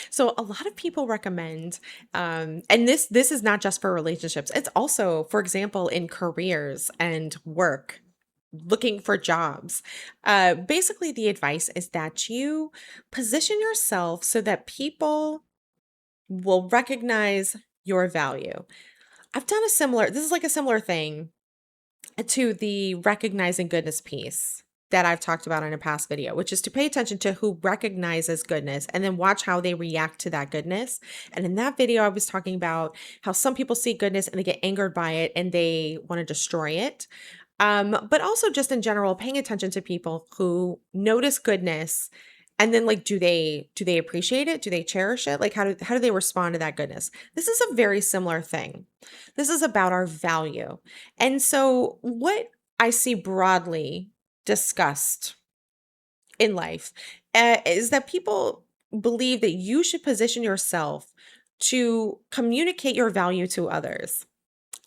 So a lot of people recommend, and this is not just for relationships. It's also, for example, in careers and work, looking for jobs. Basically, the advice is that you position yourself so that people will recognize your value. I've done a similar. This is like a similar thing to the recognizing goodness piece that I've talked about in a past video, which is to pay attention to who recognizes goodness and then watch how they react to that goodness. And in that video, I was talking about how some people see goodness and they get angered by it and they want to destroy it. But also just in general, paying attention to people who notice goodness and then like do they appreciate it? Do they cherish it? Like how do they respond to that goodness? This is a very similar thing. This is about our value. And so what I see broadly discussed in life is that people believe that you should position yourself to communicate your value to others.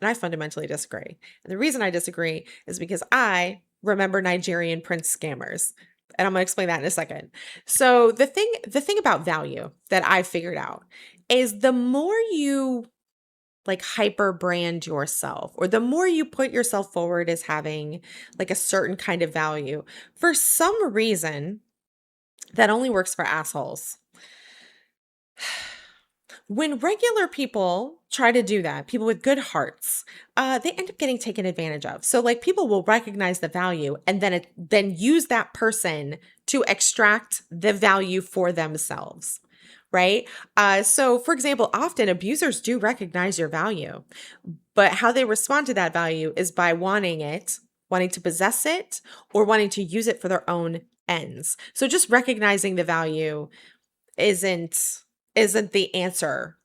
And I fundamentally disagree. And the reason I disagree is because I remember Nigerian prince scammers. And I'm going to explain that in a second. So the thing about value that I figured out is the more you like hyper brand yourself or the more you put yourself forward as having like a certain kind of value, for some reason that only works for assholes. When regular people try to do that, people with good hearts, they end up getting taken advantage of. So, like, people will recognize the value and then use that person to extract the value for themselves, right? So, for example, often abusers do recognize your value, but how they respond to that value is by wanting it, wanting to possess it, or wanting to use it for their own ends. So, just recognizing the value isn't isn't the answer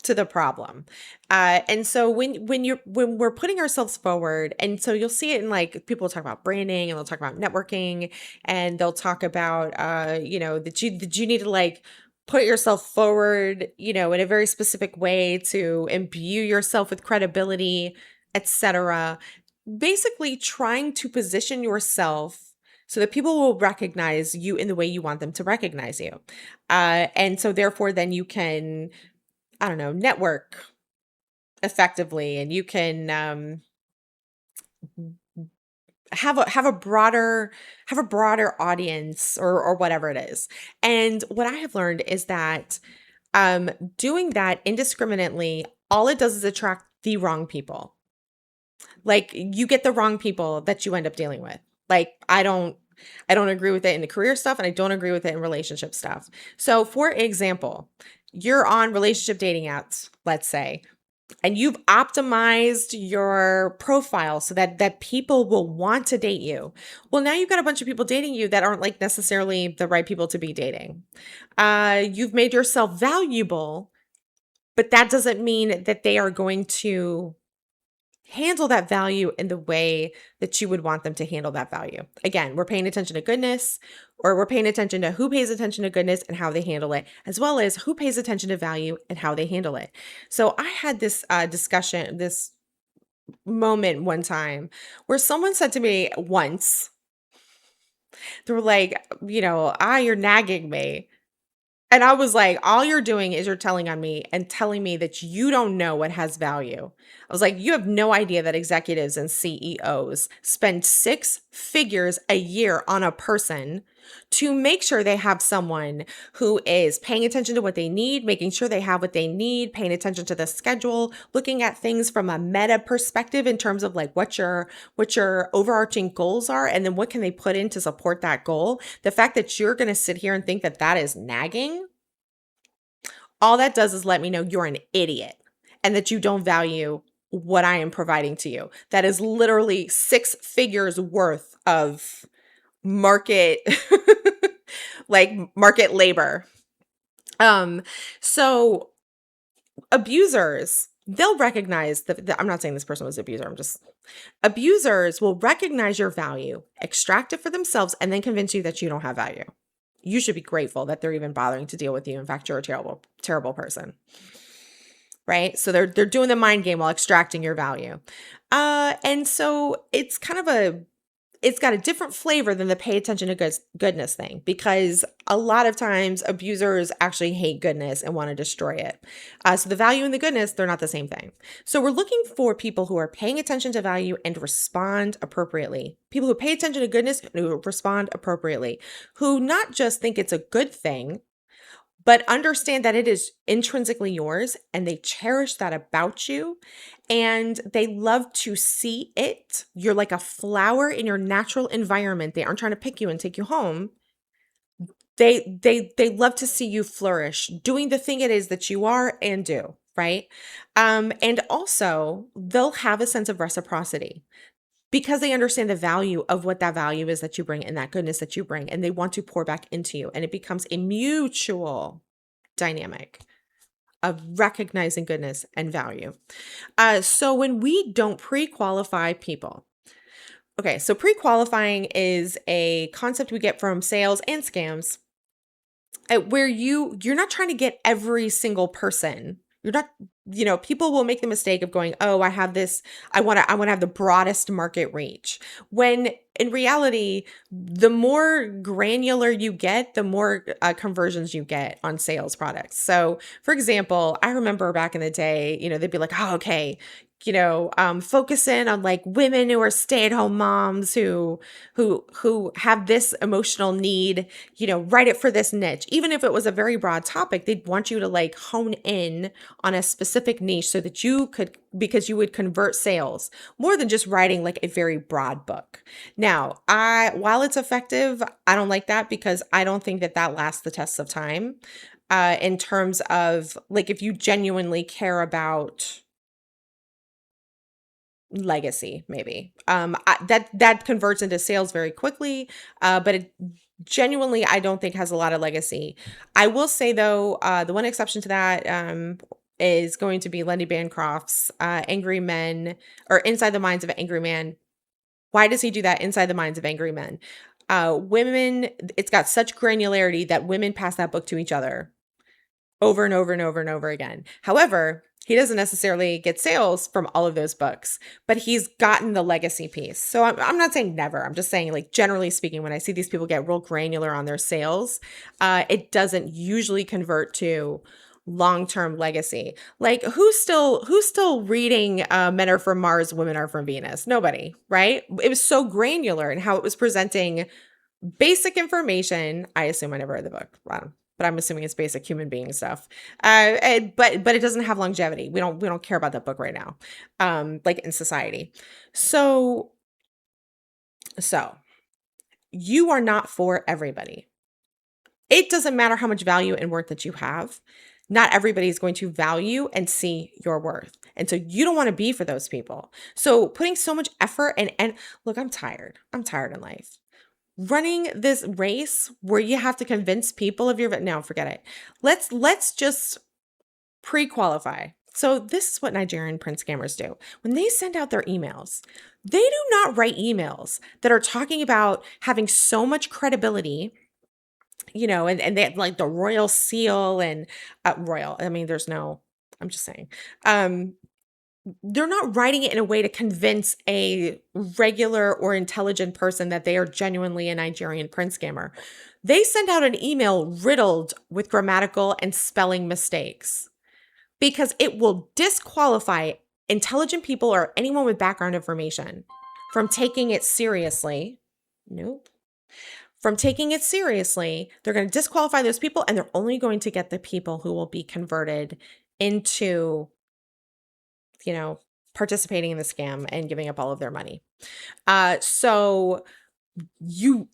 to the problem. And so when we're putting ourselves forward, and so you'll see it in like people talk about branding and they'll talk about networking and they'll talk about that you need to like put yourself forward, in a very specific way to imbue yourself with credibility, etc. Basically trying to position yourself so that people will recognize you in the way you want them to recognize you. And so therefore then you can, I don't know, network effectively and you can have a broader audience or whatever it is. And what I have learned is that doing that indiscriminately, all it does is attract the wrong people. Like you get the wrong people that you end up dealing with. Like I don't agree with it in the career stuff and I don't agree with it in relationship stuff. So for example, you're on relationship dating apps, let's say, and you've optimized your profile so that people will want to date you. Well, now you've got a bunch of people dating you that aren't like necessarily the right people to be dating. You've made yourself valuable, but that doesn't mean that they are going to handle that value in the way that you would want them to handle that value. Again, we're paying attention to goodness, or we're paying attention to who pays attention to goodness and how they handle it, as well as who pays attention to value and how they handle it. So I had this discussion, this moment one time where someone said to me once, they were like, you're nagging me. And I was like, all you're doing is you're telling on me and telling me that you don't know what has value. I was like, you have no idea that executives and CEOs spend six figures a year on a person to make sure they have someone who is paying attention to what they need, making sure they have what they need, paying attention to the schedule, looking at things from a meta perspective in terms of like what your overarching goals are and then what can they put in to support that goal. The fact that you're going to sit here and think that that is nagging, all that does is let me know you're an idiot and that you don't value what I am providing to you. That is literally six figures worth of market like market labor. Um so abusers, they'll recognize I'm not saying this person was an abuser. Abusers will recognize your value, extract it for themselves and then convince you that you don't have value. You should be grateful that they're even bothering to deal with you. In fact, you're a terrible, terrible person. Right? So they're doing the mind game while extracting your value. And so it's kind of it's got a different flavor than the pay attention to goodness thing, because a lot of times abusers actually hate goodness and want to destroy it. So the value and the goodness, they're not the same thing. So we're looking for people who are paying attention to value and respond appropriately. People who pay attention to goodness and who respond appropriately, who not just think it's a good thing, but understand that it is intrinsically yours and they cherish that about you and they love to see it. You're like a flower in your natural environment. They aren't trying to pick you and take you home. They love to see you flourish, doing the thing it is that you are and do, right? And also they'll have a sense of reciprocity because they understand the value of what that value is that you bring and that goodness that you bring, and they want to pour back into you. And it becomes a mutual dynamic of recognizing goodness and value. So when we don't pre-qualify people, okay, so pre-qualifying is a concept we get from sales and scams, where you're not trying to get every single person. You're not, people will make the mistake of going, oh, I have this, I want to have the broadest market reach. When in reality, the more granular you get, the more conversions you get on sales products. So for example, I remember back in the day, they'd be like, oh, okay, focus in on like women who are stay-at-home moms who have this emotional need, write it for this niche. Even if it was a very broad topic, they'd want you to like hone in on a specific niche so that because you would convert sales more than just writing like a very broad book. Now, while it's effective, I don't like that because I don't think that lasts the test of time, in terms of like, if you genuinely care about legacy, maybe that converts into sales very quickly, but it genuinely I don't think has a lot of legacy. I will say though, the one exception to that is going to be Lenny Bancroft's Angry Men, or Inside the Minds of Angry Men. Why does he do that? Inside the Minds of Angry Men. Women, it's got such granularity that women pass that book to each other over and over and over and over again. However, he doesn't necessarily get sales from all of those books, but he's gotten the legacy piece. So I'm not saying never. I'm just saying, like, generally speaking, when I see these people get real granular on their sales, it doesn't usually convert to long-term legacy. Like, who's still reading Men Are From Mars, Women Are From Venus? Nobody, right? It was so granular in how it was presenting basic information. I assume I never read the book. But I'm assuming it's basic human being stuff. But it doesn't have longevity. We don't care about that book right now, like in society. So you are not for everybody. It doesn't matter how much value and worth that you have. Not everybody is going to value and see your worth. And so you don't want to be for those people. So putting so much effort and look, I'm tired. I'm tired in life. Running this race where you have to convince people of no, forget it. Let's just pre-qualify. So this is what Nigerian print scammers do. When they send out their emails, they do not write emails that are talking about having so much credibility, and they have like the royal seal and royal. I mean, I'm just saying. They're not writing it in a way to convince a regular or intelligent person that they are genuinely a Nigerian print scammer. They send out an email riddled with grammatical and spelling mistakes because it will disqualify intelligent people or anyone with background information from taking it seriously. Nope. From taking it seriously, they're going to disqualify those people, and they're only going to get the people who will be converted into participating in the scam and giving up all of their money. So you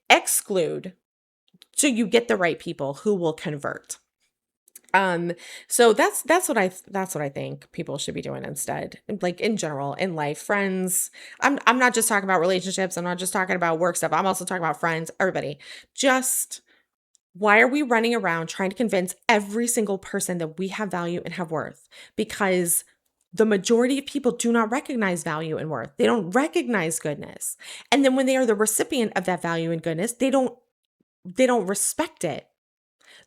exclude, so you get the right people who will convert. So that's what I think people should be doing instead. Like in general, in life, friends. I'm not just talking about relationships. I'm not just talking about work stuff. I'm also talking about friends, everybody. Just, why are we running around trying to convince every single person that we have value and have worth? Because the majority of people do not recognize value and worth. They don't recognize goodness. And then when they are the recipient of that value and goodness, they don't respect it.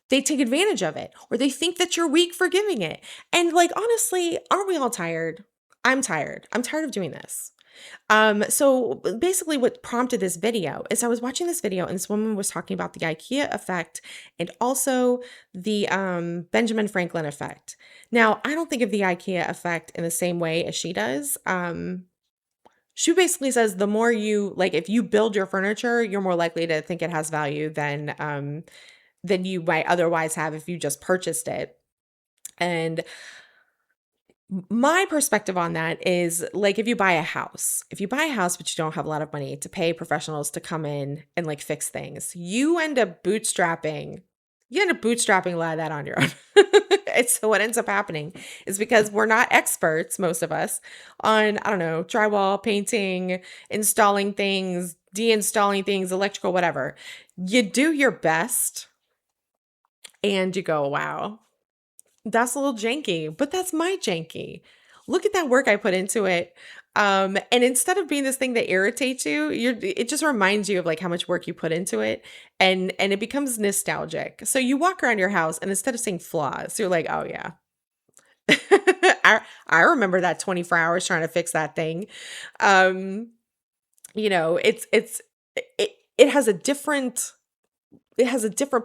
They take advantage of it, or they think that you're weak for giving it. And like, honestly, aren't we all tired? I'm tired. I'm tired of doing this. So basically what prompted this video is I was watching this video and this woman was talking about the IKEA effect and also the Benjamin Franklin effect. Now, I don't think of the IKEA effect in the same way as she does. She basically says the more you like, if you build your furniture, you're more likely to think it has value than you might otherwise have if you just purchased it. And my perspective on that is like if you buy a house, but you don't have a lot of money to pay professionals to come in and like fix things, you end up bootstrapping a lot of that on your own. And so what ends up happening is because we're not experts, most of us, on, I don't know, drywall, painting, installing things, deinstalling things, electrical, whatever. You do your best and you go, wow, that's a little janky, but that's my janky. Look at that work I put into it. And instead of being this thing that irritates you, it just reminds you of like how much work you put into it, and it becomes nostalgic. So you walk around your house and instead of seeing flaws, you're like, oh yeah. I remember that 24 hours trying to fix that thing. Um, it, it has a different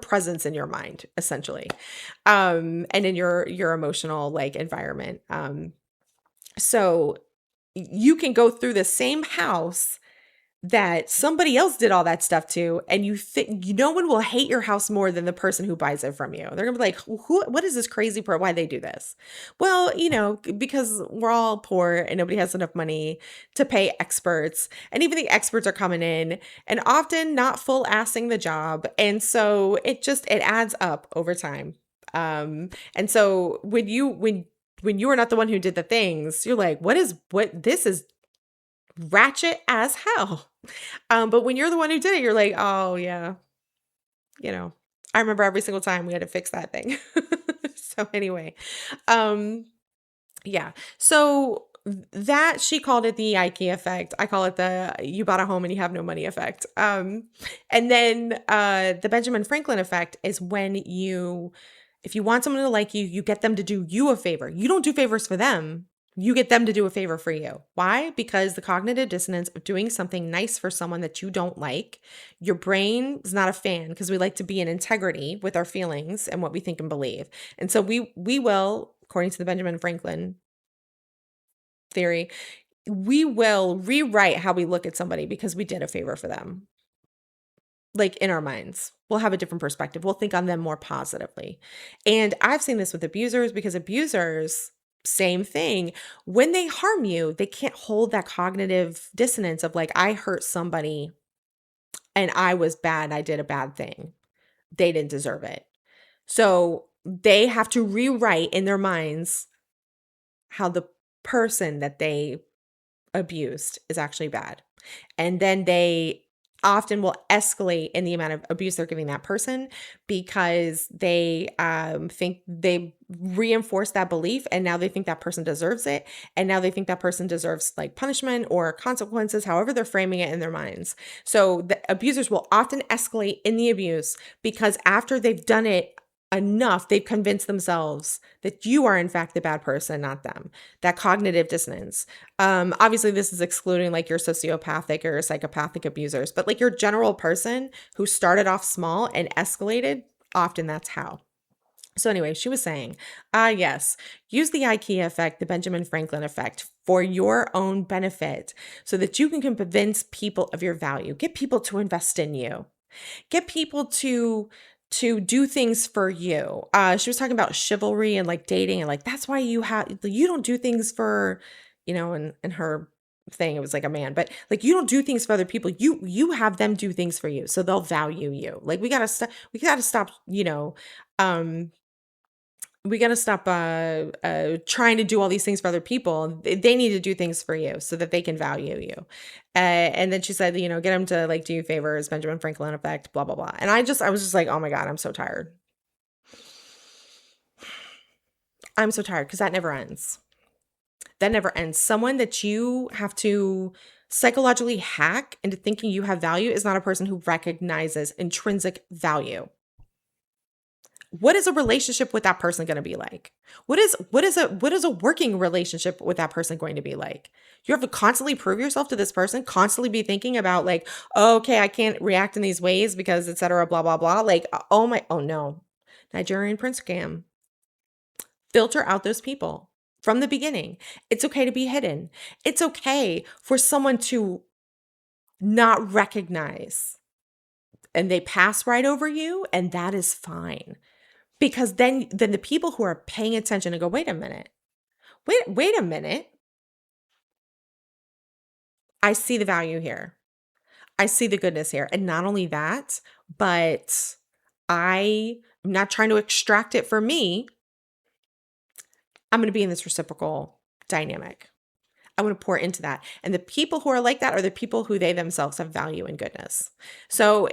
presence in your mind, essentially, and in your emotional like environment. So you can go through the same house that somebody else did all that stuff to, and you think no one will hate your house more than the person who buys it from you. They're gonna be like, who, what is this crazy part? Why they do this? Well, because we're all poor and nobody has enough money to pay experts. And even the experts are coming in and often not full assing the job. And so it adds up over time. And so when you are not the one who did the things, you're like, what this is ratchet as hell. But when you're the one who did it, you're like, oh yeah, you know, I remember every single time we had to fix that thing. So anyway, um, yeah. So that she called it the IKEA effect. I call it the you bought a home and you have no money effect. And then the Benjamin Franklin effect is when if you want someone to like you get them to do you a favor. You don't do favors for them. You get them to do a favor for you. Why? Because the cognitive dissonance of doing something nice for someone that you don't like, your brain is not a fan because we like to be in integrity with our feelings and what we think and believe. And so we will, according to the Benjamin Franklin theory, we will rewrite how we look at somebody because we did a favor for them. Like in our minds, we'll have a different perspective. We'll think on them more positively. And I've seen this with abusers because abusers, same thing. When they harm you, they can't hold that cognitive dissonance of like, I hurt somebody and I was bad. I did a bad thing. They didn't deserve it. So they have to rewrite in their minds how the person that they abused is actually bad. And then they often will escalate in the amount of abuse they're giving that person because they think they reinforce that belief and now they think that person deserves it. And now they think that person deserves like punishment or consequences, however they're framing it in their minds. So the abusers will often escalate in the abuse because after they've done it enough, they've convinced themselves that you are in fact the bad person, not them. That cognitive dissonance. Obviously this is excluding like your sociopathic or psychopathic abusers, but like your general person who started off small and escalated, often that's how. So anyway, she was saying, yes, use the IKEA effect, the Benjamin Franklin effect for your own benefit so that you can convince people of your value. Get people to invest in you. Get people to do things for you. She was talking about chivalry and like dating and like that's why you don't do things for, in her thing it was like a man, but like you don't do things for other people. You have them do things for you so they'll value you. Like we gotta stop, um we got to stop trying to do all these things for other people. They need to do things for you so that they can value you. And then she said, get them to like do you favors, Benjamin Franklin effect, blah, blah, blah. And I was just like, oh my God, I'm so tired. I'm so tired because that never ends. That never ends. Someone that you have to psychologically hack into thinking you have value is not a person who recognizes intrinsic value. what is a relationship with that person going to be like? What is a working relationship with that person going to be like? You have to constantly prove yourself to this person, constantly be thinking about like, oh, okay, I can't react in these ways because et cetera, blah, blah, blah. Like, oh no. Nigerian prince scam. Filter out those people from the beginning. It's okay to be hidden. It's okay for someone to not recognize and they pass right over you, and that is fine. Because then the people who are paying attention and go, wait a minute, wait a minute. I see the value here. I see the goodness here. And not only that, but I'm not trying to extract it for me. I'm going to be in this reciprocal dynamic. I want to pour into that. And the people who are like that are the people who they themselves have value and goodness. So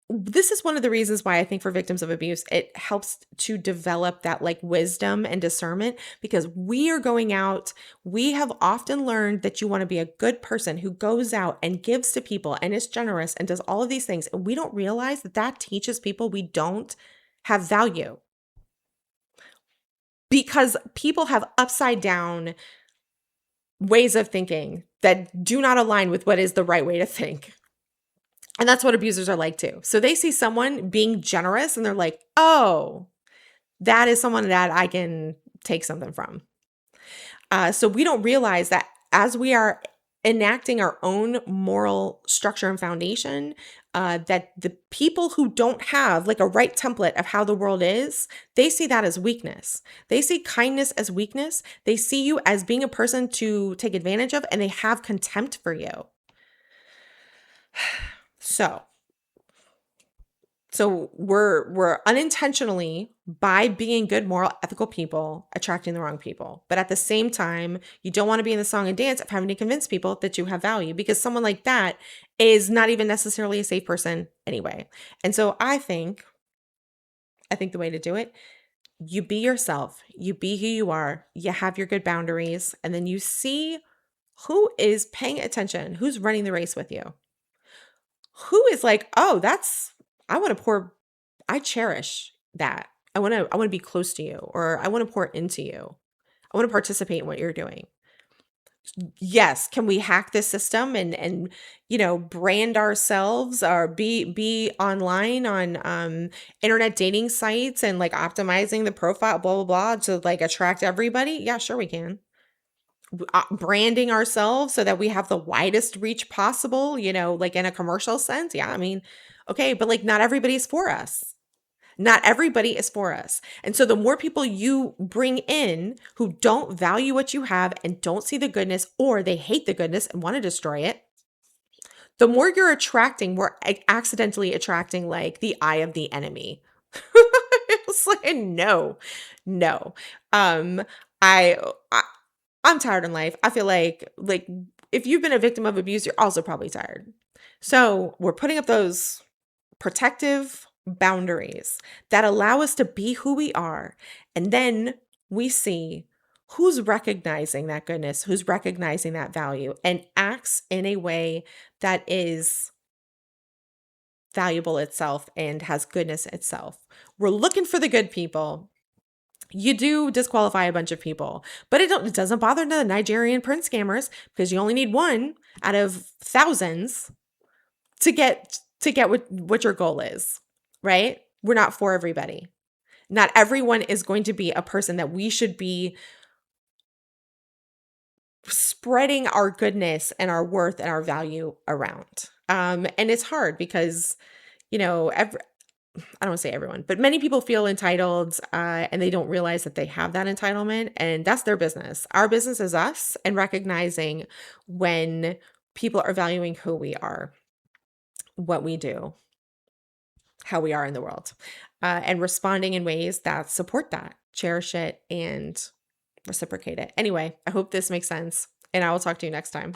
this is one of the reasons why I think for victims of abuse, it helps to develop that like wisdom and discernment, because we are going out. We have often learned that you want to be a good person who goes out and gives to people and is generous and does all of these things. And we don't realize that that teaches people we don't have value, because people have upside down ways of thinking that do not align with what is the right way to think. And that's what abusers are like too. So they see someone being generous and they're like, oh, that is someone that I can take something from. So we don't realize that as we are enacting our own moral structure and foundation, that the people who don't have like a right template of how the world is, they see that as weakness. They see kindness as weakness. They see you as being a person to take advantage of, and they have contempt for you. So we're unintentionally, by being good, moral, ethical people, attracting the wrong people. But at the same time, you don't want to be in the song and dance of having to convince people that you have value, because someone like that is not even necessarily a safe person anyway. And so I think the way to do it, you be yourself, you be who you are, you have your good boundaries, and then you see who is paying attention, who's running the race with you, who is like, oh, I cherish that. I want to be close to you, or I want to pour into you. I want to participate in what you're doing. Yes, can we hack this system and brand ourselves, or be online on internet dating sites and like optimizing the profile, blah blah blah, to like attract everybody? Yeah, sure we can. Branding ourselves so that we have the widest reach possible, like in a commercial sense. Yeah, I mean, okay, but like not everybody's for us. Not everybody is for us. And so the more people you bring in who don't value what you have and don't see the goodness, or they hate the goodness and want to destroy it, the more you're attracting, we're accidentally attracting like the eye of the enemy. It's like, no, no. I, I I'm tired in life. I feel like if you've been a victim of abuse, you're also probably tired. So we're putting up those protective boundaries that allow us to be who we are. And then we see who's recognizing that goodness, who's recognizing that value, and acts in a way that is valuable itself and has goodness itself. We're looking for the good people. You do disqualify a bunch of people, but it doesn't bother the Nigerian prince scammers, because you only need one out of thousands to get what your goal is, right? We're not for everybody. Not everyone is going to be a person that we should be spreading our goodness and our worth and our value around. And it's hard because, I don't want to say everyone, but many people feel entitled, and they don't realize that they have that entitlement, and that's their business. Our business is us, and recognizing when people are valuing who we are, what we do, how we are in the world, and responding in ways that support that, cherish it, and reciprocate it. Anyway, I hope this makes sense, and I will talk to you next time.